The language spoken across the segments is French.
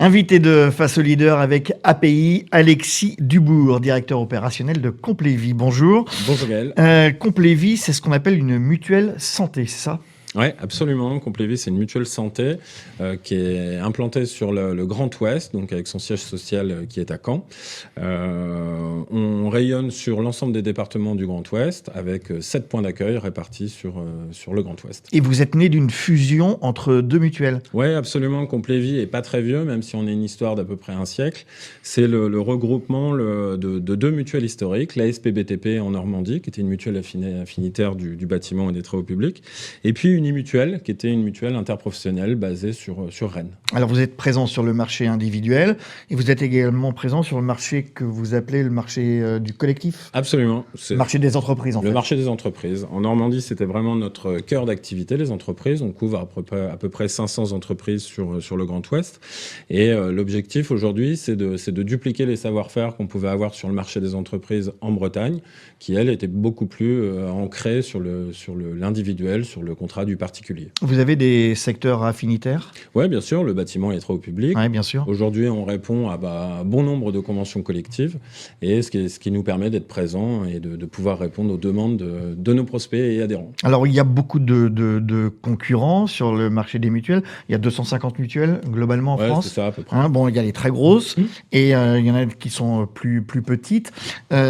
Invité de Face au Leader avec API, Alexis Dubourg, directeur opérationnel de Complévie. Bonjour. Bonjour Gaël. Complévie, c'est ce qu'on appelle une mutuelle santé, c'est ça ? Oui, absolument. Complévie, c'est une mutuelle santé qui est implantée sur le Grand Ouest, donc avec son siège social qui est à Caen. On rayonne sur l'ensemble des départements du Grand Ouest avec 7 points d'accueil répartis sur le Grand Ouest. Et vous êtes né d'une fusion entre deux mutuelles ? Oui, absolument. Complévie n'est pas très vieux, même si on est une histoire d'à peu près un siècle. C'est le regroupement de deux mutuelles historiques, la SPBTP en Normandie, qui était une mutuelle affinitaire du bâtiment et des travaux publics, et puis Unimutuelle, qui était une mutuelle interprofessionnelle basée sur Rennes. Alors vous êtes présent sur le marché individuel et vous êtes également présent sur le marché que vous appelez le marché du collectif ? Absolument. Le marché des entreprises, en fait. Le marché des entreprises. En Normandie, c'était vraiment notre cœur d'activité, les entreprises. On couvre à peu près 500 entreprises sur le Grand Ouest. Et l'objectif aujourd'hui, c'est de dupliquer les savoir-faire qu'on pouvait avoir sur le marché des entreprises en Bretagne, qui, elle, était beaucoup plus ancrée sur l'individuel, sur le contrat du particulier. Vous avez des secteurs affinitaires ? Oui, bien sûr, le bâtiment et les travaux publics. Oui, bien sûr. Aujourd'hui, on répond à un bon nombre de conventions collectives, et ce qui nous permet d'être présents et de pouvoir répondre aux demandes de nos prospects et adhérents. Alors, il y a beaucoup de concurrents sur le marché des mutuelles. Il y a 250 mutuelles globalement en France. C'est ça, à peu près. Il y a les très grosses et il y en a qui sont plus petites.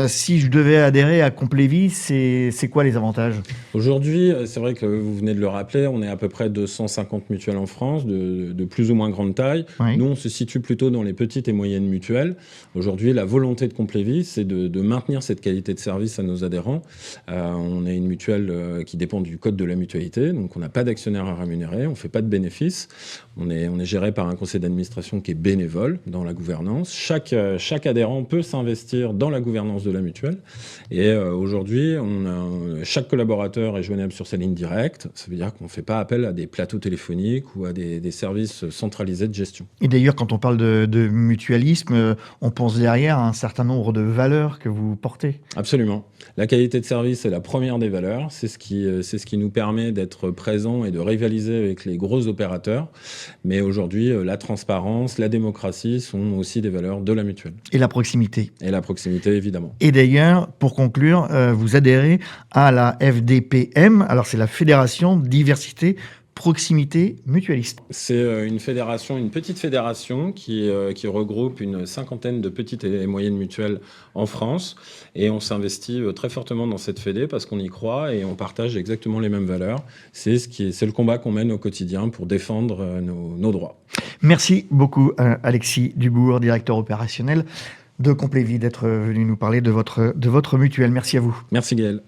Si je devais adhérer à Complévie, c'est quoi les avantages ? Aujourd'hui, c'est vrai que vous venez de le rappeler, on est à peu près 250 mutuelles en France, de plus ou moins grande taille. Oui. Nous, on se situe plutôt dans les petites et moyennes mutuelles. Aujourd'hui, la volonté de Complévie, c'est de maintenir cette qualité de service à nos adhérents. On est une mutuelle qui dépend du code de la mutualité, donc on n'a pas d'actionnaire à rémunérer, on ne fait pas de bénéfices. On est géré par un conseil d'administration qui est bénévole dans la gouvernance. Chaque adhérent peut s'investir dans la gouvernance de la mutuelle. Et aujourd'hui, chaque collaborateur est joignable sur sa ligne directe. Ça veut dire qu'on ne fait pas appel à des plateaux téléphoniques ou à des services centralisés de gestion. Et d'ailleurs, quand on parle de mutualisme, on pense derrière à un certain nombre de valeurs que vous portez. Absolument. La qualité de service est la première des valeurs. C'est ce qui nous permet d'être présents et de rivaliser avec les gros opérateurs. Mais aujourd'hui, la transparence, la démocratie sont aussi des valeurs de la mutuelle. Et la proximité. Et la proximité, évidemment. Et d'ailleurs, pour conclure, vous adhérez à la FDPM. Alors, c'est la Fédération Diversité Proximité Mutualiste. C'est une petite fédération qui regroupe une cinquantaine de petites et moyennes mutuelles en France. Et on s'investit très fortement dans cette fédé parce qu'on y croit et on partage exactement les mêmes valeurs. C'est le combat qu'on mène au quotidien pour défendre nos droits. Merci beaucoup, Alexis Dubourg, directeur opérationnel de Complévie, d'être venu nous parler de votre mutuelle. Merci à vous. Merci Gaël.